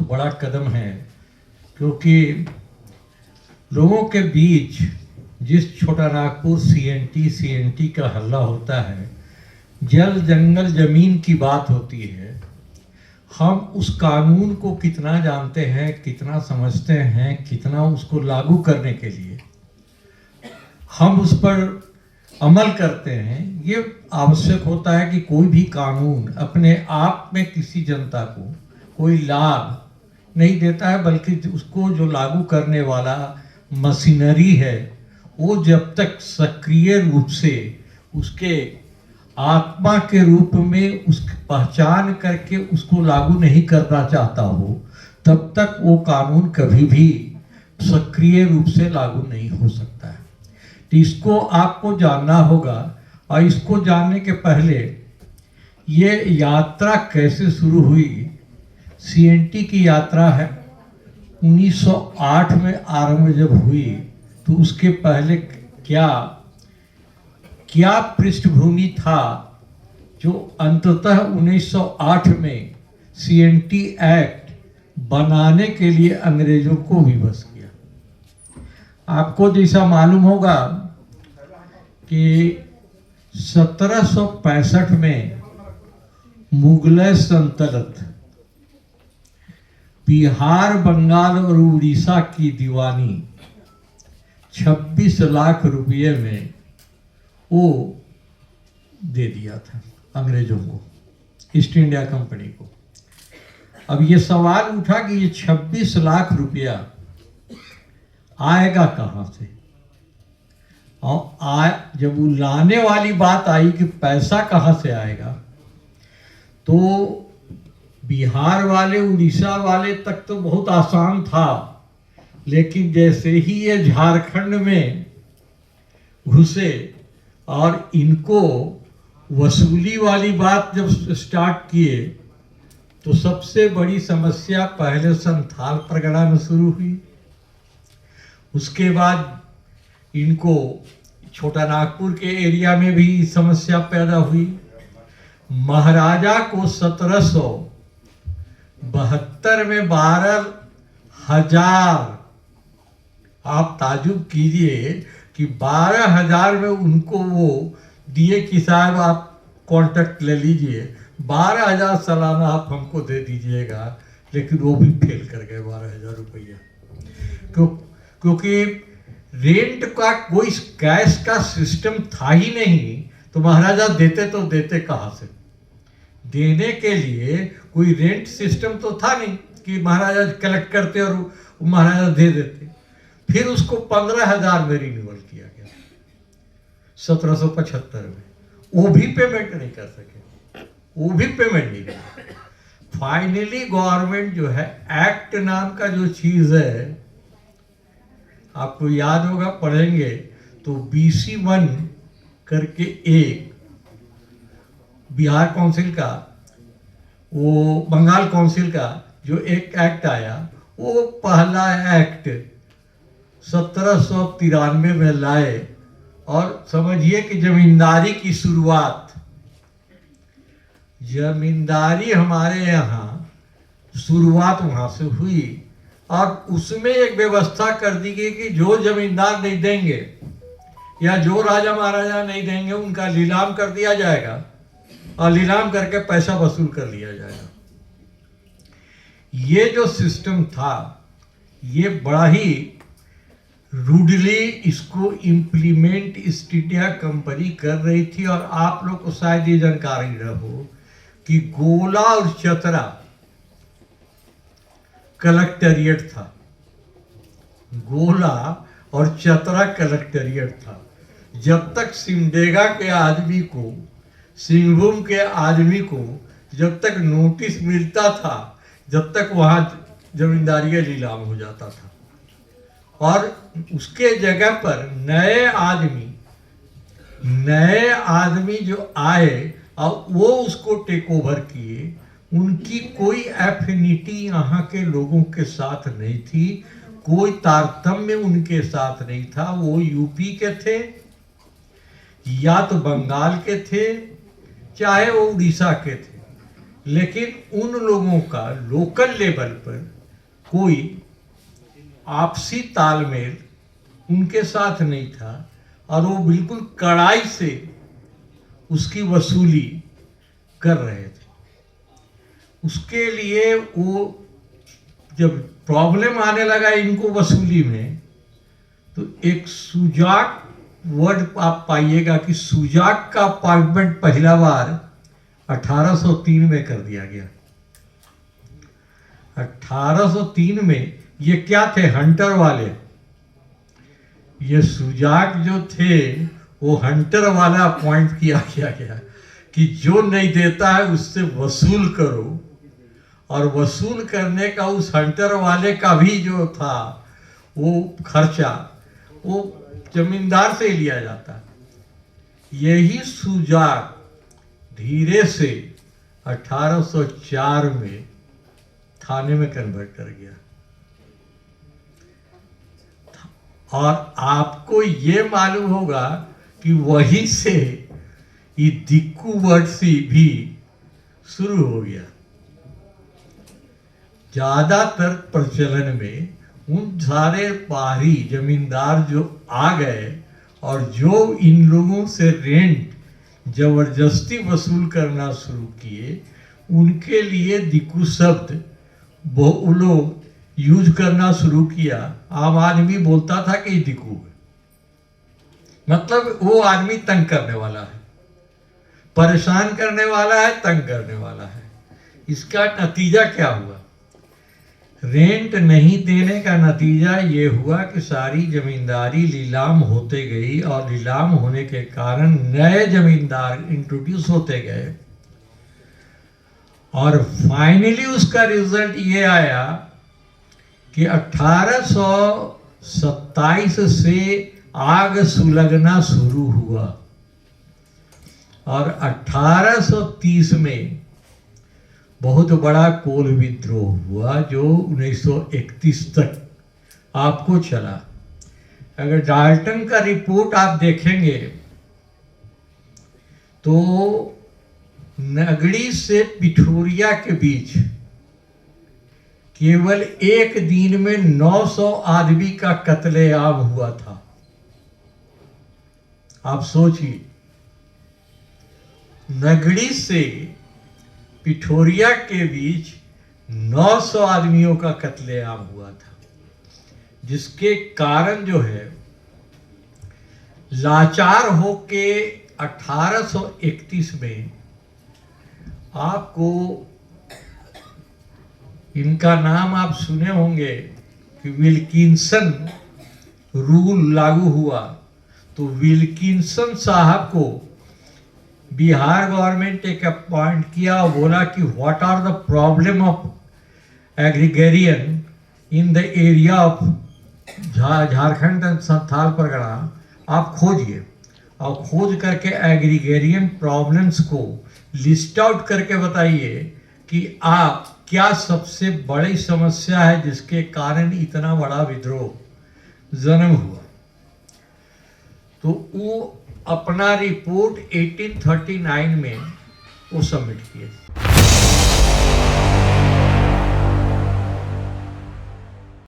बड़ा कदम है, क्योंकि लोगों के बीच जिस छोटा नागपुर सीएनटी का हल्ला होता है, जल जंगल जमीन की बात होती है, हम उस कानून को कितना जानते हैं, कितना समझते हैं, कितना उसको लागू करने के लिए हम उस पर अमल करते हैं, ये आवश्यक होता है कि कोई भी कानून अपने आप में किसी जनता को कोई लाभ नहीं देता है, बल्कि उसको जो लागू करने वाला मशीनरी है वो जब तक सक्रिय रूप से उसके आत्मा के रूप में उसकी पहचान करके उसको लागू नहीं करना चाहता हो, तब तक वो कानून कभी भी सक्रिय रूप से लागू नहीं हो सकता है। तो इसको आपको जानना होगा, और इसको जानने के पहले ये यात्रा कैसे शुरू हुई। सीएनटी की यात्रा है 1908 में आरंभ जब हुई, तो उसके पहले क्या पृष्ठभूमि था जो अंततः 1908 में सीएनटी एक्ट बनाने के लिए अंग्रेजों को विवश किया। आपको जैसा मालूम होगा कि 1765 में मुगलय सल्तनत बिहार, बंगाल और उड़ीसा की दीवानी 26 लाख रुपये में वो दे दिया था अंग्रेजों को, ईस्ट इंडिया कंपनी को। अब ये सवाल उठा कि ये 26 लाख रुपया आएगा कहाँ से, और जब वो लाने वाली बात आई कि पैसा कहाँ से आएगा, तो बिहार वाले, उड़ीसा वाले तक तो बहुत आसान था, लेकिन जैसे ही ये झारखंड में घुसे और इनको वसूली वाली बात जब स्टार्ट किए, तो सबसे बड़ी समस्या पहले संथाल परगना में शुरू हुई। उसके बाद इनको छोटा नागपुर के एरिया में भी समस्या पैदा हुई। महाराजा को 1772 में 12,000, आप ताजुब कीजिए कि 12,000 में उनको वो दिए कि साहब आप कॉन्ट्रैक्ट ले लीजिए, 12,000 सालाना आप हमको दे दीजिएगा, लेकिन वो भी फेल कर गए 12,000 रुपया। क्योंकि रेंट का कोई कैश का सिस्टम था ही नहीं, तो महाराजा देते तो देते कहाँ से। देने के लिए कोई रेंट सिस्टम तो था नहीं कि महाराजा कलेक्ट करते और महाराजा दे देते। फिर उसको 15,000 में रिन्यूअल किया गया 1775 में। वो भी पेमेंट नहीं कर सके, वो भी पेमेंट नहीं कर। फाइनली गवर्नमेंट जो है, एक्ट नाम का जो चीज है, आपको याद होगा, पढ़ेंगे तो BC1 करके एक बिहार काउंसिल का, वो बंगाल काउंसिल का जो एक एक्ट आया, वो पहला एक्ट 1793 में लाए। और समझिए कि जमींदारी की शुरुआत, जमींदारी हमारे यहाँ शुरुआत वहाँ से हुई, और उसमें एक व्यवस्था कर दी गई कि जो जमींदार नहीं देंगे या जो राजा महाराजा नहीं देंगे, उनका नीलाम कर दिया जाएगा और नीलाम करके पैसा वसूल कर लिया जाएगा। ये जो सिस्टम था, ये बड़ा ही रूडली इसको इम्प्लीमेंट ईस्ट इंडिया कंपनी कर रही थी। और आप लोग को शायद ये जानकारी रहो कि गोला और चतरा कलेक्टेरिएट था, गोला और चतरा कलेक्टेरिएट था। जब तक सिमडेगा के आदमी को, सिंहभूम के आदमी को जब तक नोटिस मिलता था, जब तक वहाँ जमींदारी नीलाम हो जाता था, और उसके जगह पर नए आदमी जो आए और वो उसको टेक ओवर किए, उनकी कोई एफिनिटी यहाँ के लोगों के साथ नहीं थी, कोई तारतम्य उनके साथ नहीं था। वो यूपी के थे या तो बंगाल के थे, चाहे वो उड़ीसा के थे, लेकिन उन लोगों का लोकल लेवल पर कोई आपसी तालमेल उनके साथ नहीं था और वो बिल्कुल कड़ाई से उसकी वसूली कर रहे थे। उसके लिए वो जब प्रॉब्लम आने लगा इनको वसूली में, तो एक सुजाक वर्ड आप पाइएगा कि सुजाक का अपॉइंटमेंट पहला बार 1803 में कर दिया गया। 1803 में ये क्या थे? हंटर वाले। ये सुजाक जो थे वो हंटर वाला अपॉइंट किया गया कि जो नहीं देता है उससे वसूल करो, और वसूल करने का उस हंटर वाले का भी जो था वो खर्चा वो जमींदार से लिया जाता। यही सुजाक धीरे से 1804 में थाने में कन्वर्ट कर गया। और आपको ये मालूम होगा कि वहीं से ये दिक्कू वर्सी भी शुरू हो गया। ज्यादातर प्रचलन में उन सारे बाहरी जमींदार जो आ गए और जो इन लोगों से रेंट जबरदस्ती वसूल करना शुरू किए, उनके लिए दिक्कू शब्द वो लोग यूज करना शुरू किया। आम आदमी बोलता था कि दिक्कू है, मतलब वो आदमी तंग करने वाला है, परेशान करने वाला है, तंग करने वाला है। इसका नतीजा क्या हुआ? रेंट नहीं देने का नतीजा ये हुआ कि सारी जमींदारी नीलाम होते गई, और नीलाम होने के कारण नए जमींदार इंट्रोड्यूस होते गए, और फाइनली उसका रिजल्ट ये आया कि 1827 से आग सुलगना शुरू हुआ, और 1830 में बहुत बड़ा कोल विद्रोह हुआ जो 1931 तक आपको चला। अगर डाल्टन का रिपोर्ट आप देखेंगे तो नगड़ी से पिठोरिया के बीच केवल एक दिन में 900 आदमी का कत्लेआम हुआ था। आप सोचिए, नगड़ी से पिठोरिया के बीच 900 आदमियों का कत्लेआम हुआ था, जिसके कारण जो है लाचार होके 1831 में आपको इनका नाम आप सुने होंगे कि विल्किंसन रूल लागू हुआ। तो विल्किंसन साहब को बिहार गवर्नमेंट एक अपॉइंट किया और बोला कि what are the problem of agrarian in the area of Jharkhand and Santhal Pargana, आप खोजिए और खोज करके एग्रीगेरियन प्रॉब्लम्स को लिस्ट आउट करके बताइए कि आप क्या सबसे बड़ी समस्या है जिसके कारण इतना बड़ा विद्रोह जन्म हुआ। तो वो अपना रिपोर्ट 1839 में वो सबमिट किए।